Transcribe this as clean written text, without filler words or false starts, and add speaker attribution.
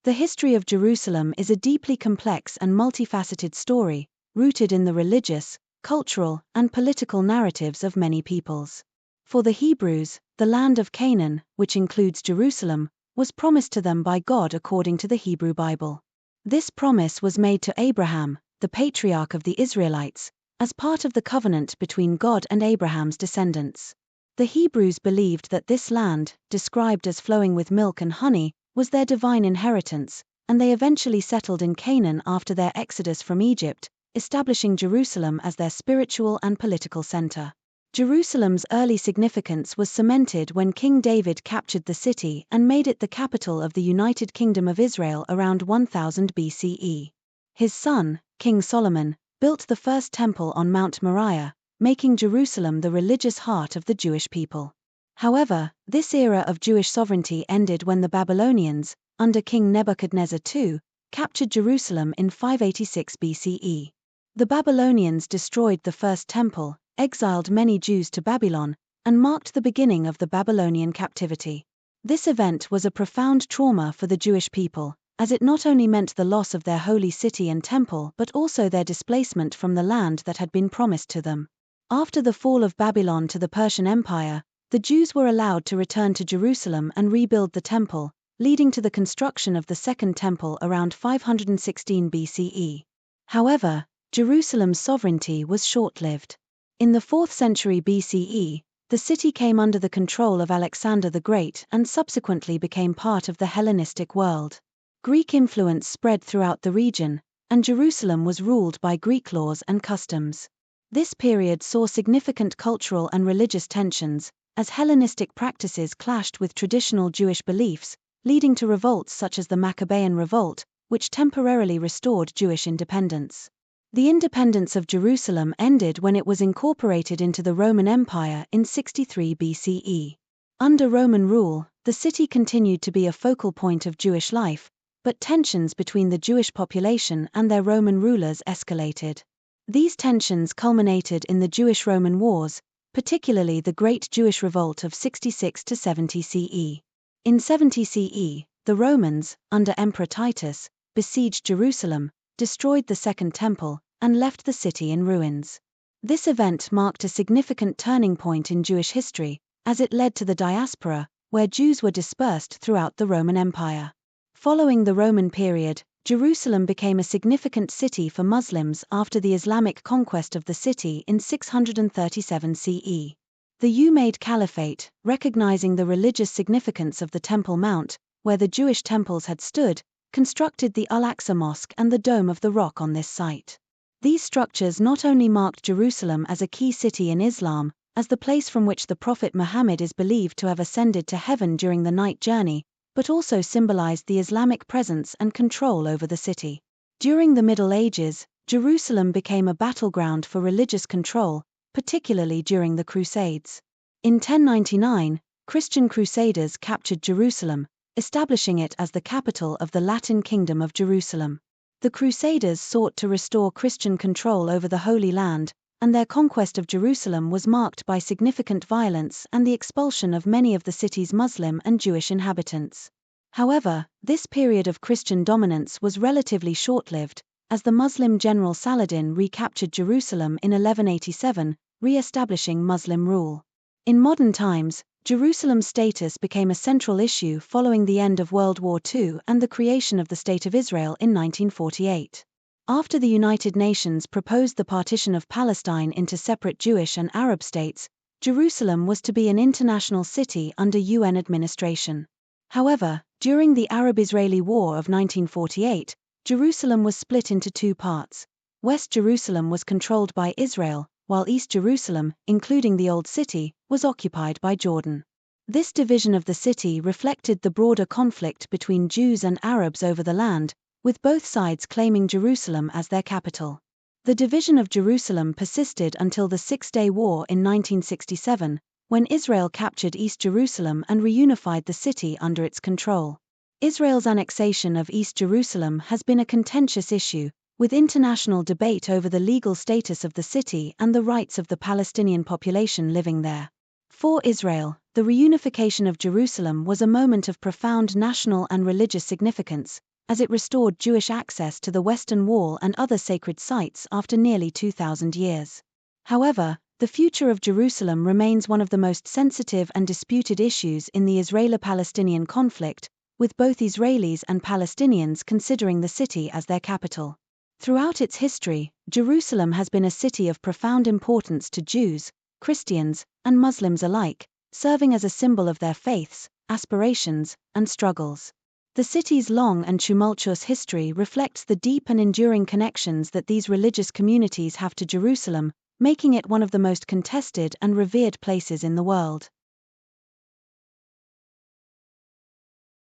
Speaker 1: The history of Jerusalem is a deeply complex and multifaceted story, rooted in the religious, cultural, and political narratives of many peoples. For the Hebrews, the land of Canaan, which includes Jerusalem, was promised to them by God according to the Hebrew Bible. This promise was made to Abraham, the patriarch of the Israelites, as part of the covenant between God and Abraham's descendants. The Hebrews believed that this land, described as flowing with milk and honey, was their divine inheritance, and they eventually settled in Canaan after their exodus from Egypt, establishing Jerusalem as their spiritual and political center. Jerusalem's early significance was cemented when King David captured the city and made it the capital of the United Kingdom of Israel around 1000 BCE. His son, King Solomon, built the first temple on Mount Moriah, making Jerusalem the religious heart of the Jewish people. However, this era of Jewish sovereignty ended when the Babylonians, under King Nebuchadnezzar II, captured Jerusalem in 586 BCE. The Babylonians destroyed the first temple, exiled many Jews to Babylon, and marked the beginning of the Babylonian captivity. This event was a profound trauma for the Jewish people, as it not only meant the loss of their holy city and temple but also their displacement from the land that had been promised to them. After the fall of Babylon to the Persian Empire, the Jews were allowed to return to Jerusalem and rebuild the temple, leading to the construction of the Second Temple around 516 BCE. However, Jerusalem's sovereignty was short-lived. In the 4th century BCE, the city came under the control of Alexander the Great and subsequently became part of the Hellenistic world. Greek influence spread throughout the region, and Jerusalem was ruled by Greek laws and customs. This period saw significant cultural and religious tensions, as Hellenistic practices clashed with traditional Jewish beliefs, leading to revolts such as the Maccabean Revolt, which temporarily restored Jewish independence. The independence of Jerusalem ended when it was incorporated into the Roman Empire in 63 BCE. Under Roman rule, the city continued to be a focal point of Jewish life, but tensions between the Jewish population and their Roman rulers escalated. These tensions culminated in the Jewish-Roman Wars, particularly the Great Jewish Revolt of 66 to 70 CE. In 70 CE, the Romans, under Emperor Titus, besieged Jerusalem, destroyed the Second Temple, and left the city in ruins. This event marked a significant turning point in Jewish history, as it led to the diaspora, where Jews were dispersed throughout the Roman Empire. Following the Roman period, Jerusalem became a significant city for Muslims after the Islamic conquest of the city in 637 CE. The Umayyad Caliphate, recognizing the religious significance of the Temple Mount, where the Jewish temples had stood, constructed the Al-Aqsa Mosque and the Dome of the Rock on this site. These structures not only marked Jerusalem as a key city in Islam, as the place from which the Prophet Muhammad is believed to have ascended to heaven during the night journey, but also symbolized the Islamic presence and control over the city. During the Middle Ages, Jerusalem became a battleground for religious control, particularly during the Crusades. In 1099, Christian crusaders captured Jerusalem, establishing it as the capital of the Latin Kingdom of Jerusalem. The Crusaders sought to restore Christian control over the Holy Land, and their conquest of Jerusalem was marked by significant violence and the expulsion of many of the city's Muslim and Jewish inhabitants. However, this period of Christian dominance was relatively short-lived, as the Muslim general Saladin recaptured Jerusalem in 1187, re-establishing Muslim rule. In modern times, Jerusalem's status became a central issue following the end of World War II and the creation of the State of Israel in 1948. After the United Nations proposed the partition of Palestine into separate Jewish and Arab states, Jerusalem was to be an international city under UN administration. However, during the Arab-Israeli War of 1948, Jerusalem was split into two parts. West Jerusalem was controlled by Israel, while East Jerusalem, including the Old City, was occupied by Jordan. This division of the city reflected the broader conflict between Jews and Arabs over the land, with both sides claiming Jerusalem as their capital. The division of Jerusalem persisted until the Six-Day War in 1967, when Israel captured East Jerusalem and reunified the city under its control. Israel's annexation of East Jerusalem has been a contentious issue, with international debate over the legal status of the city and the rights of the Palestinian population living there. For Israel, the reunification of Jerusalem was a moment of profound national and religious significance, as it restored Jewish access to the Western Wall and other sacred sites after nearly 2,000 years. However, the future of Jerusalem remains one of the most sensitive and disputed issues in the Israeli-Palestinian conflict, with both Israelis and Palestinians considering the city as their capital. Throughout its history, Jerusalem has been a city of profound importance to Jews, Christians, and Muslims alike, serving as a symbol of their faiths, aspirations, and struggles. The city's long and tumultuous history reflects the deep and enduring connections that these religious communities have to Jerusalem, making it one of the most contested and revered places in the world.